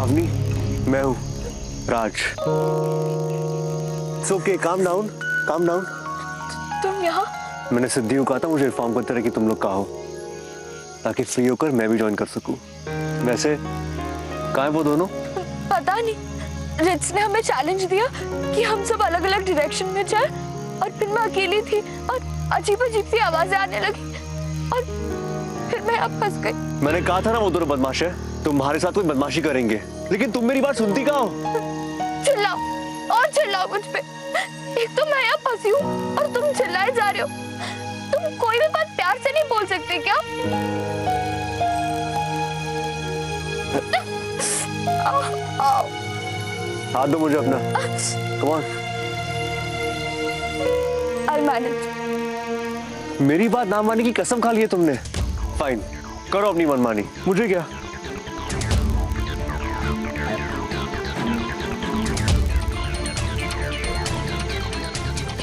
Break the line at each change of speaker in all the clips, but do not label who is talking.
अवनी, मैं हूँ Raj. Okay, calm down, calm down.
तुम यहाँ?
मैंने सिद्धि को कहा था मुझे इन्फॉर्म करते रहे कि तुम लोग कहाँ हो, ताकि फ्री होकर मैं भी ज्वाइन कर सकूं। वैसे कहाँ है वो दोनों?
पता नहीं, रिट्स ने हमें चैलेंज दिया कि हम सब अलग अलग डायरेक्शन में जाए, और फिर मैं अकेली थी और अजीब अजीब सी आवाजें आने लगी और फिर मैं अब फंस गई।
मैंने कहा था ना वो दोनों बदमाश है, तुम्हारे साथ कोई बदमाशी करेंगे, लेकिन तुम मेरी बात सुनती कहाँ हो?
चिल्लाओ और चिल्लाओ मुझ पे। एक तो मैं यहाँ फंसी हूँ और तुम चिल्लाए जा रहे हो। तुम कोई भी बात प्यार से नहीं बोल सकते क्या?
हाथ दो मुझे अपना। Come on.
I'll manage।
मेरी बात ना मानने की कसम खा ली है तुमने। फाइन, करो अपनी मनमानी, मुझे क्या।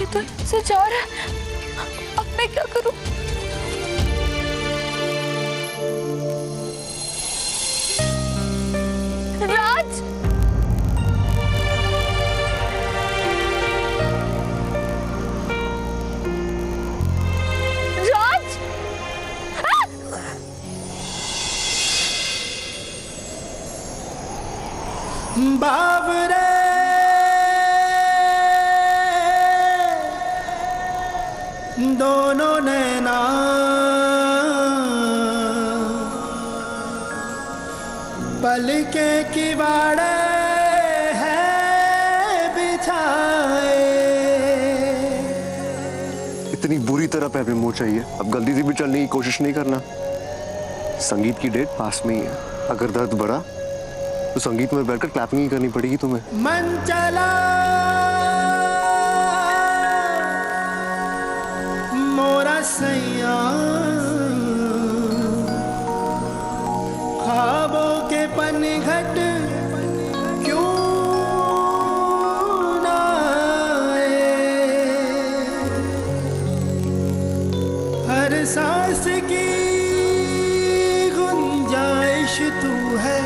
ये तो इससे जा रहा है, अब मैं क्या करूं? राज, राज,
बाबरे दोनों नैना पलके किवाड़े हैं बिछाए।
इतनी बुरी तरह पे अभी मुंह चाहिए, अब गलती से भी चलने की कोशिश नहीं करना। संगीत की डेट पास में ही है, अगर दर्द बढ़ा तो संगीत में बैठकर क्लैपिंग ही करनी पड़ेगी तुम्हें।
मन चला मोरा सैया ख्वाबों के पनघट क्यों ना आए। हर सांस की गुंजाइश तू है,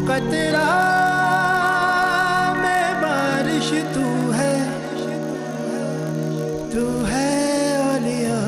कतरा में बारिश तू है, तू है औलिया।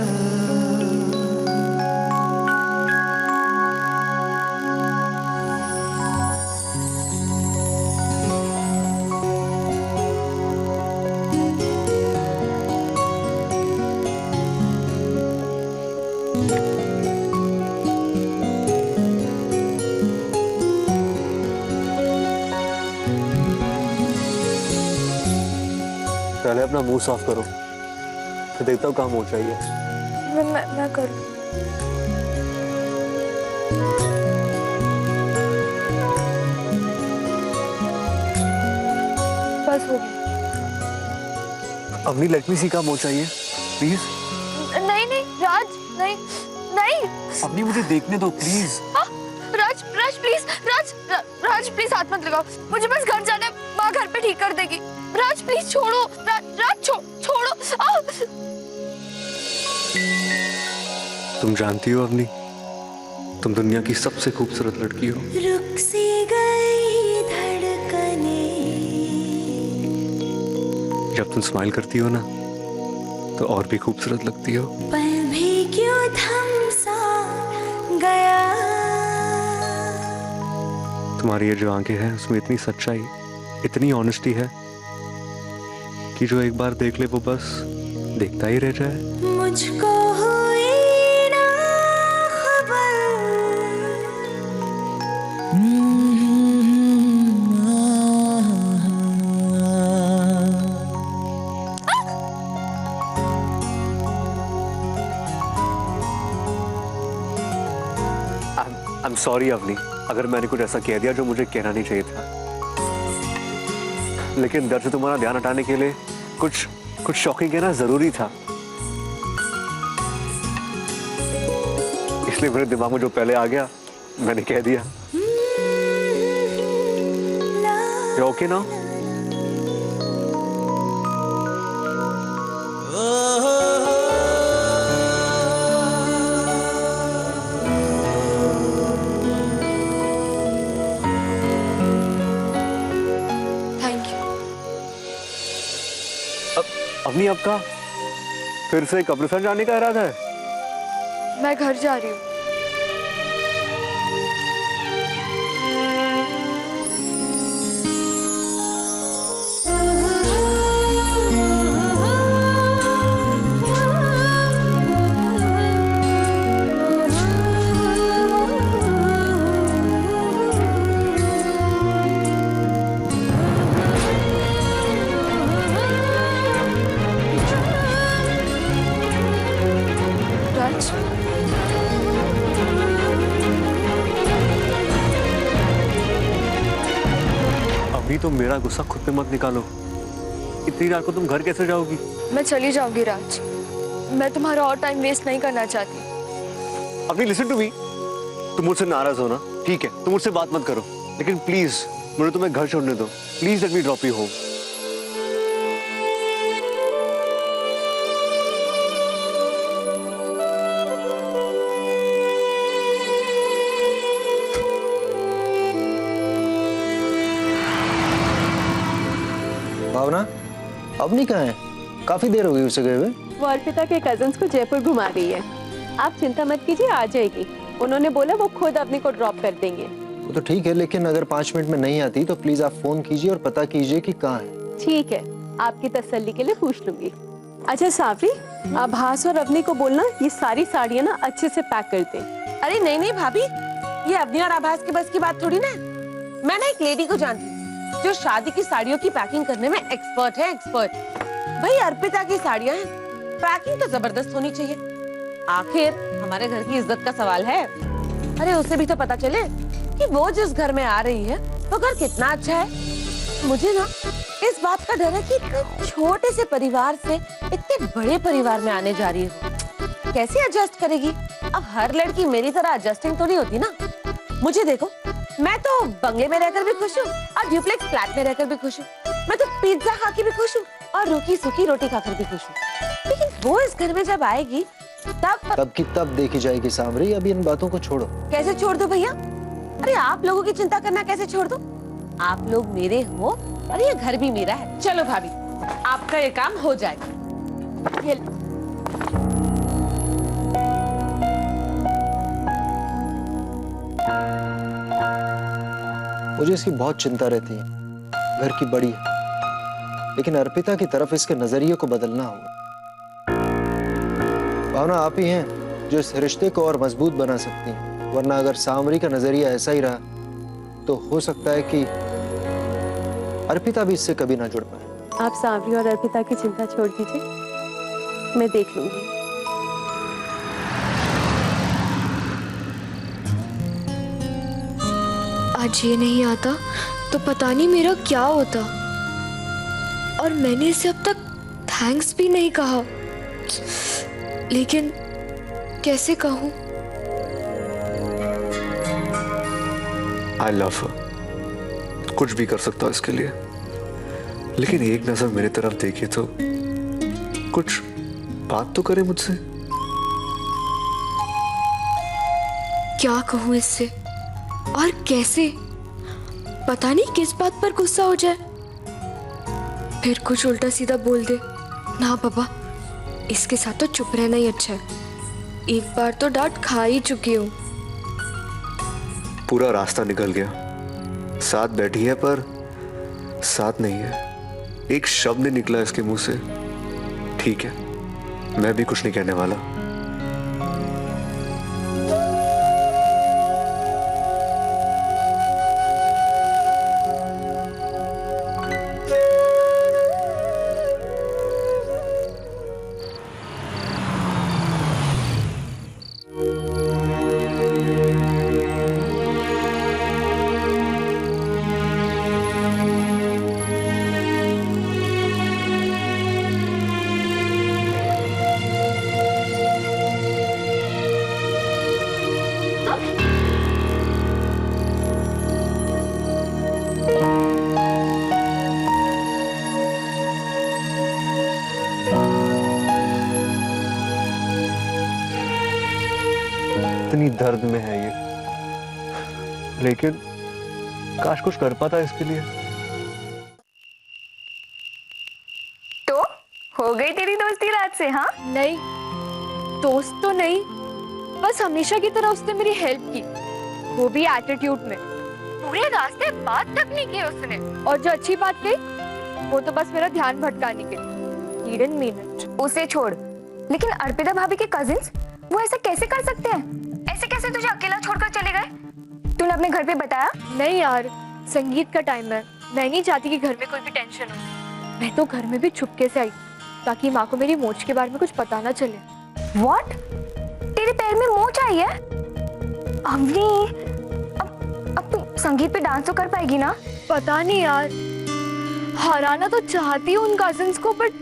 पहले अपना मुंह साफ करो, फिर देखता हूँ कहाँ मुंह चाहिए।
मैं करूं। बस हो गया।
अवनी, लेट मी सी कहाँ मुंह चाहिए प्लीज।
नहीं नहीं राज, नहीं नहीं।
अवनी, मुझे देखने दो please.
Raj, Raj please, Raj please हाथ मत लगाओ, मुझे बस घर जाना है, माँ घर पे ठीक कर देगी। राज प्लीज छोड़ो, राज छोड़ो।
तुम जानती हो अवनी, तुम दुनिया की सबसे खूबसूरत लड़की हो।
रुक सी गई धड़कने।
जब तुम स्माइल करती हो ना तो और भी खूबसूरत लगती हो।
पल भी क्यों थम सा गया।
तुम्हारी ये जो आंखें हैं उसमें इतनी सच्चाई, इतनी ऑनेस्टी है कि जो एक बार देख ले वो बस देखता ही रह जाए।
मुझको हुई ना खबर।
आई एम सॉरी अवनी, अगर मैंने कुछ ऐसा कह दिया जो मुझे कहना नहीं चाहिए था, लेकिन डर से तुम्हारा ध्यान हटाने के लिए कुछ शॉकिंग कहना जरूरी था। इसलिए मेरे दिमाग में जो पहले आ गया मैंने कह दिया। You okay now? अवनी आपका फिर से कब्रिस्तान जाने का इरादा है?
मैं घर जा रही हूँ। राज,
अभी तो मेरा गुस्सा खुद पे मत निकालो। इतनी रात को तुम घर कैसे जाओगी?
मैं चली जाऊंगी राज। मैं तुम्हारा और टाइम वेस्ट नहीं करना चाहती।
अभी लिसन टू मी। तुम मुझसे नाराज हो ना, ठीक है, तुम मुझसे बात मत करो, लेकिन प्लीज मुझे तुम्हें घर छोड़ने दो। Please let me drop you home.
Bhavna, Avni कहाँ है? काफी देर हो गई उसे गए हुए।
वो अर्पिता के कजिन्स को जयपुर घुमा रही है। आप चिंता मत कीजिए, आ जाएगी। उन्होंने बोला वो खुद अवनी को ड्रॉप कर देंगे।
वो तो ठीक है, लेकिन अगर 5 मिनट में नहीं आती तो प्लीज आप फोन कीजिए और पता कीजिए कि कहाँ है।
ठीक है, आपकी तसल्ली के लिए पूछ लूंगी। अच्छा सावरी, आभास और अवनी को बोलना ये सारी साड़ियाँ ना अच्छे से पैक कर दें।
अरे नहीं नहीं भाभी, ये अवनी और आभास के बस की बात थोड़ी ना है। मैं ना एक लेडी को जानती हूँ जो शादी की साड़ियों की पैकिंग करने में एक्सपर्ट है, एक्सपर्ट। भाई अर्पिता की साड़ियाँ हैं, पैकिंग तो जबरदस्त होनी चाहिए। आखिर हमारे घर की इज्जत का सवाल है। अरे उसे भी तो पता चले कि वो जिस घर में आ रही है वो घर कितना अच्छा है। मुझे ना इस बात का डर है कि इतने छोटे से परिवार से इतने बड़े परिवार में आने जा रही है, कैसे एडजस्ट करेगी। अब हर लड़की मेरी तरह एडजस्टिंग तो नहीं होती ना। मुझे देखो, मैं तो बंगले में रहकर भी खुश हूँ और ड्यूप्लेक्स फ्लैट में रहकर भी खुश हूँ। मैं तो पिज्जा खा के भी खुश हूँ और रूखी सूखी रोटी खाकर भी खुश हूँ। लेकिन वो इस घर में जब आएगी तब
की तब देखी जाएगी सांवरी। अभी इन बातों को छोड़ो।
कैसे छोड़ दो भैया? अरे आप लोगों की चिंता करना कैसे छोड़ दो? आप लोग मेरे हो और ये घर भी मेरा है। चलो भाभी, आपका ये काम हो जाएगा। ये लो।
मुझे इसकी बहुत चिंता रहती है। घर की बड़ी है, लेकिन अर्पिता की तरफ इसके नजरिए को बदलना होगा। भावना, आप ही हैं जो इस रिश्ते को और मजबूत बना सकती हैं, वरना अगर सांवरी का नजरिया ऐसा ही रहा तो हो सकता है कि अर्पिता भी इससे कभी ना जुड़ पाए।
आप सांवरी और अर्पिता की चिंता छोड़ दीजिए, मैं देख लूंगी।
आज ये नहीं आता तो पता नहीं मेरा क्या होता। और मैंने इसे अब तक थैंक्स भी नहीं कहा, लेकिन कैसे कहूं?
आई लव हर। कुछ भी कर सकता हूँ इसके लिए, लेकिन एक नजर मेरी तरफ देखे तो कुछ बात तो करे मुझसे।
क्या कहूं इससे और कैसे? पता नहीं किस बात पर गुस्सा हो जाए, फिर कुछ उल्टा सीधा बोल दे। ना बाबा, इसके साथ तो चुप रहना ही अच्छा है। एक बार तो डांट खा ही चुकी हूँ।
पूरा रास्ता निकल गया, साथ बैठी है पर साथ नहीं है। एक शब्द नहीं निकला इसके मुंह से। ठीक है, मैं भी कुछ नहीं कहने वाला। इतनी दर्द में है ये, लेकिन काश कुछ कर पाता इसके लिए।
तो हो हो गई तेरी दोस्ती रात से? हाँ
नहीं, दोस्त तो नहीं, बस हमेशा की तरह उसने मेरी हेल्प की, वो भी एटीट्यूड में।
पूरे रास्ते बात तक नहीं की उसने।
और जो अच्छी बात कही वो तो बस मेरा ध्यान भटकाने के लिए। He didn't mean it.
उसे छोड़, लेकिन अर्पिता भाभी के कजिन्स वो ऐसे कैसे कर सकते हैं? ऐसे कैसे तुझे अकेला छोड़कर चले गए? तूने अपने घर पे बताया?
नहीं यार, संगीत का टाइम है, मैं नहीं चाहती कि घर में कोई भी टेंशन हो। मैं तो घर में भी छुपके से आई ताकि माँ को मेरी मोच के बारे में कुछ पता ना चले।
What? तेरे पैर में मोच आई है? अवनी, अब तू संगीत पे डांस तो कर पाएगी ना?
पता नहीं यार, हराना तो चाहती हूँ उन कजिन्स को, but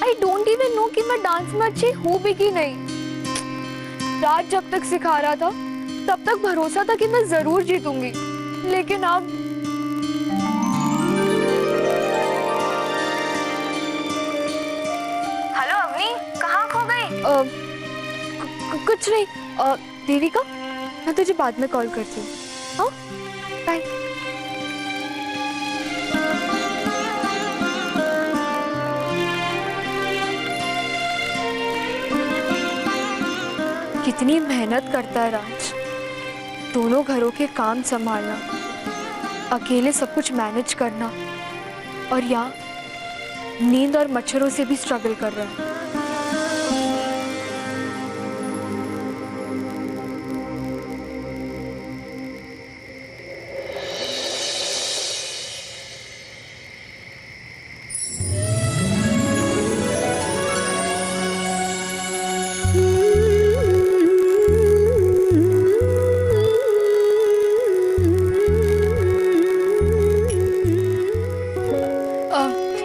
I don't even know कि मैं डांस में अच्छी हूँ भी कि नहीं। राज जब तक सिखा रहा था तब तक भरोसा था कि मैं जरूर जीतूंगी, लेकिन अब
हेलो अवनी, कहाँ खो गई?
कुछ नहीं। देविका, मैं तुझे बाद में कॉल करती हूँ। हाँ, बाय। कितनी मेहनत करता है राज, दोनों घरों के काम संभालना, अकेले सब कुछ मैनेज करना, और यहाँ नींद और मच्छरों से भी स्ट्रगल कर रहा है।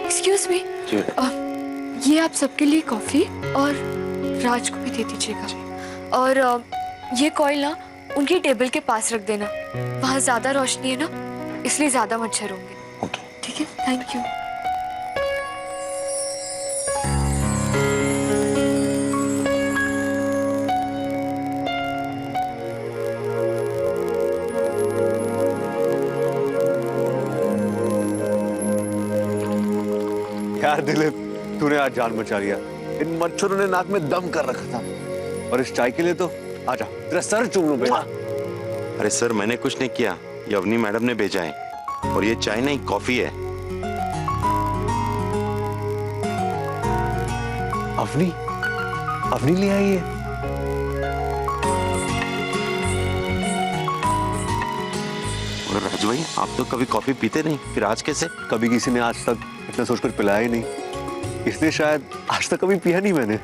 एक्सक्यूज मी, ये आप सबके लिए कॉफी और राज को भी दे दीजिएगा। और ये कॉइल ना उनकी टेबल के पास रख देना, वहाँ ज्यादा रोशनी है ना, इसलिए ज्यादा मच्छर होंगे। ठीक है, थैंक यू।
यार दिलीप, तूने आज जान बचा लिया। इन मच्छरों ने नाक में दम कर रखा था, और इस चाय के लिए तो आजा तेरा सर चूम लूं बेटा।
अरे सर, मैंने कुछ नहीं किया, ये अवनी मैडम ने भेजा है, और ये चाय नहीं कॉफी है।
अवनी, अवनी ले आई है।
और राज भाई, आप तो कभी कॉफी पीते नहीं, फिर आज कैसे?
कभी किसी ने आज तक इतना सोचकर पिलाया ही नहीं, इसलिए शायद आज तक कभी पिया नहीं मैंने।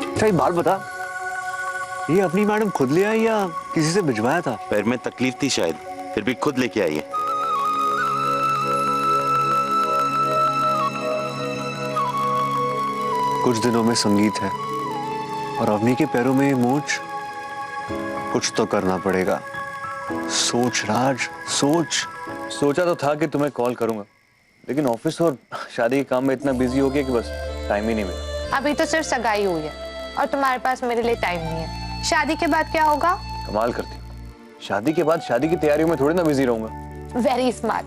अच्छा, एक बात बता, ये अपनी मैडम खुद ले आई या किसी से भिजवाया था?
पैर में तकलीफ थी शायद, फिर भी खुद लेके आई है।
कुछ दिनों में संगीत है, और अवनी के पैरों में मोच, कुछ तो करना पड़ेगा। सोच राज, सोच।
सोचा तो था कि तुम्हें कॉल करूंगा, लेकिन ऑफिस और शादी के काम में इतना बिजी हो गया कि बस टाइम ही नहीं मिला।
अभी तो सिर्फ सगाई हुई है और तुम्हारे पास मेरे लिए टाइम नहीं है। शादी के बाद क्या होगा?
कमाल करती हो, शादी के बाद शादी की तैयारियों में थोड़ी ना बिजी रहूंगा।
Very smart.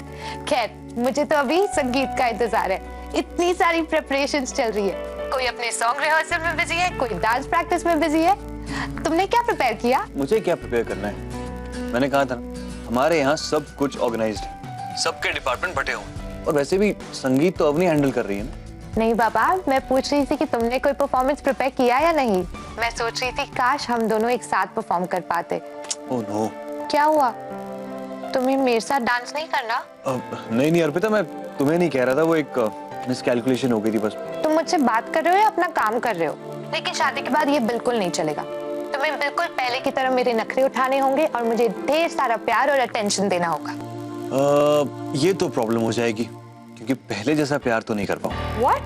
खैर, मुझे तो अभी संगीत का इंतजार है, इतनी सारी प्रिपरेशंस चल रही है। कोई अपने सॉन्ग रिहर्सल में बिजी है, कोई डांस प्रैक्टिस में बिजी है। तुमने क्या प्रिपेयर किया?
मुझे क्या प्रिपेयर करना है? मैंने कहा था हमारे यहाँ सब कुछ ऑर्गेनाइज्ड है, सबके डिपार्टमेंट बटे हुए, और वैसे भी संगीत तो अवनी हैंडल कर रही है ना।
नहीं बाबा, मैं पूछ रही थी कि तुमने कोई परफॉर्मेंस प्रिपेयर किया या नहीं। मैं सोच रही थी काश हम दोनों एक साथ परफॉर्म कर पाते।
Oh no.
क्या हुआ? तुम्हें मेरे साथ डांस नहीं करना?
नहीं अर्पिता, मैं तुम्हें नहीं कह रहा था, वो एक मिसकैलकुलेशन हो गई थी बस।
तुम मुझसे बात कर रहे हो या अपना काम कर रहे हो? लेकिन शादी के बाद ये बिल्कुल नहीं चलेगा। तुम्हें बिल्कुल पहले की तरह मेरे नखरे उठाने होंगे और मुझे ढेर सारा प्यार और अटेंशन देना होगा।
ये तो प्रॉब्लम हो जाएगी, क्योंकि पहले जैसा प्यार तो नहीं कर पाऊंगा।
What?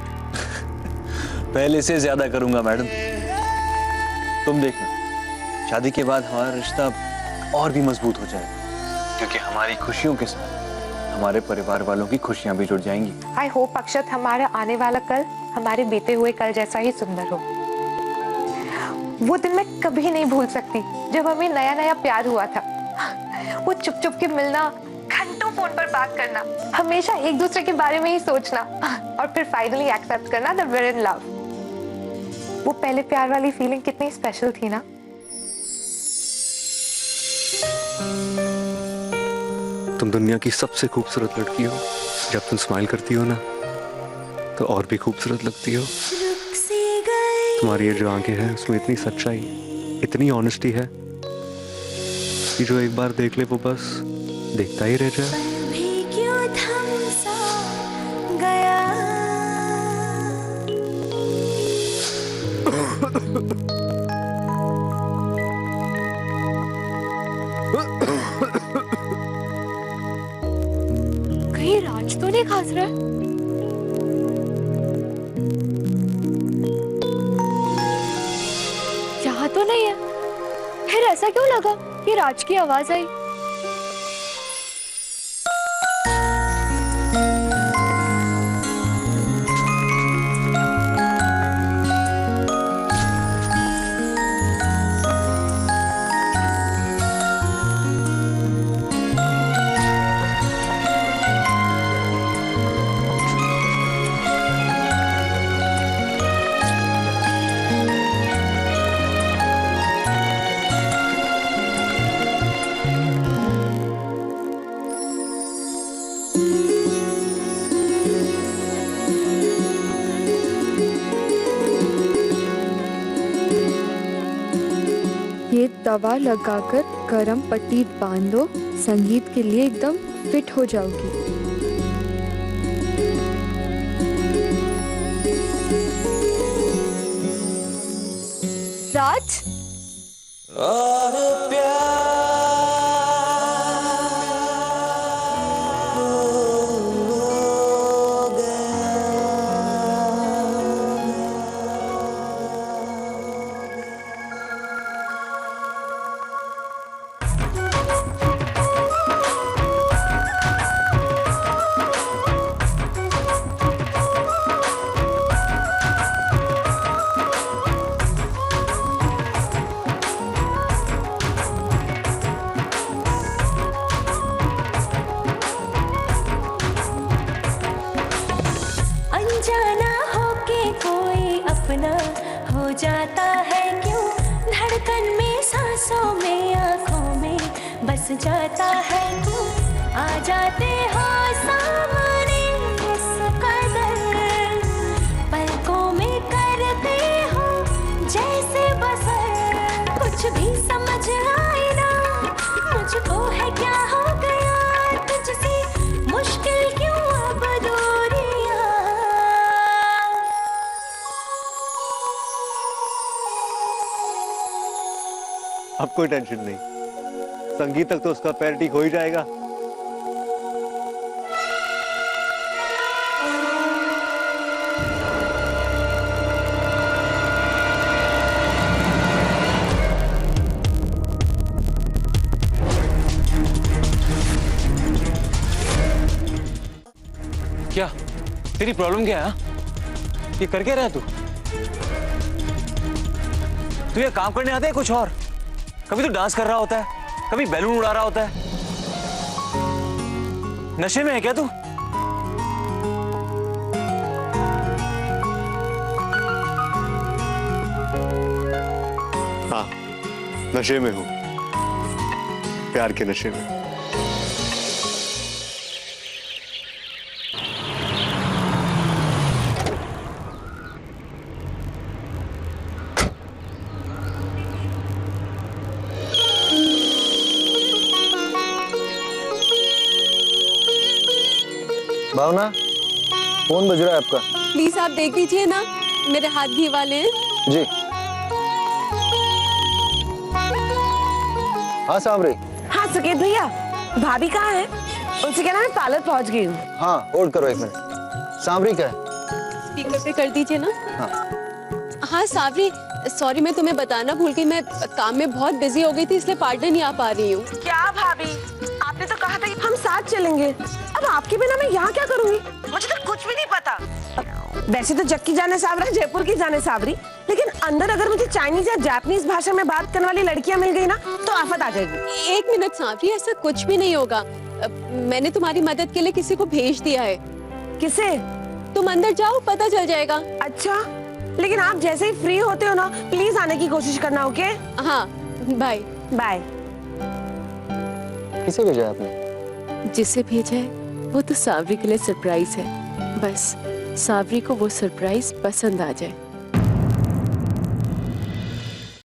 पहले से ज्यादा करूंगा मैडम, तुम देखना। शादी के बाद हमारा रिश्ता और भी मजबूत हो जाएगा, क्योंकि हमारी खुशियों के साथ हमारे परिवार वालों की खुशियां भी जुड़ जाएंगी।
I hope अक्षत हमारा आने वाला कल हमारे बीते हुए कल जैसा ही सुंदर हो। वो दिन मैं कभी नहीं भूल सकती जब हमें नया नया प्यार हुआ था। वो चुप चुप के मिलना, घंटों मिनटों फोन पर बात करना, हमेशा एक दूसरे के बारे में ही सोचना और फिर फाइनली एक्सेप्ट करना that we are in love. वो पहले प्यार वाली फीलिंग कितनी स्पेशल थी ना।
तुम दुनिया की सबसे खूबसूरत लड़की हो। जब तुम स्माइल करती हो ना तो और भी खूबसूरत लगती हो। तुम्हारी ये जो आंखें हैं उसमें इतनी सच्चाई, इतनी ऑनेस्टी है कि जो एक बार देख ले वो बस देखता ही रह जाए।
भी क्यों थम सा गया।
कहीं राज तो नहीं खांस रहा है? यहाँ तो नहीं है। फिर ऐसा क्यों लगा कि राज की आवाज आई? ये दवा लगाकर गरम पट्टी बांध लो, संगीत के लिए एकदम फिट हो जाओगी। राज,
अनजाना होके कोई अपना हो जाता है क्यों, धड़कन में सांसों में आंखों में बस जाता है क्यों, आ जाते हो सामने इस कदर, पलकों में करते हो जैसे बसर, कुछ भी समझ आए ना मुझको है क्या हो गया तुझसे, मुश्किल क्यों अब दूरियां।
अब कोई टेंशन नहीं, संगीत तक तो उसका पैर ठीक हो ही जाएगा।
क्या तेरी प्रॉब्लम क्या है? ये कर क्या रहा है तू? ये काम करने आता है कुछ और? कभी तो डांस कर रहा होता है, कभी बैलून उड़ा रहा होता है। नशे में है क्या तू?
हाँ, नशे में हूँ, प्यार के नशे में।
भावना, फोन बज रहा है आपका।
प्लीज आप देख लीजिए ना, मेरे हाथ घी वाले हैं।
जी हाँ सांवरी।
हाँ सुकेत भैया, भाभी कहाँ है? उनसे कहना मैं पार्लर पहुंच गई हूँ।
हाँ होल्ड करो एक मिनट। सांवरी का है?
स्पीकर पे कर दीजिए ना।
हाँ
हाँ सावरी, सॉरी मैं तुम्हें बताना भूल गई, मैं काम में बहुत बिजी हो गई थी इसलिए पार्लर नहीं आ पा रही हूँ।
क्या भाभी, आपने तो कहा था कि हम साथ चलेंगे, अब आपके बिना मैं यहाँ क्या करूँगी? मुझे तो कुछ भी नहीं पता। वैसे तो जग की जाने सावरा, जयपुर की जाने सावरी, लेकिन अंदर अगर मुझे चाइनीज या जापानीज भाषा में बात करने वाली लड़कियाँ मिल गई ना तो आफत आ जाएगी।
एक मिनट सावरी, ऐसा कुछ भी नहीं होगा।
मैंने तुम्हारी मदद के लिए किसी को भेज दिया है। किसे? तुम अंदर जाओ, पता चल जाएगा। अच्छा, लेकिन आप जैसे ही फ्री होते हो ना, प्लीज आने की कोशिश करना, ओके? हाँ, बाय बाय।
किसे भेजा है आपने?
जिसे भेजा है वो तो सावरी के लिए सरप्राइज है। बस सावरी को वो सरप्राइज पसंद आ जाए।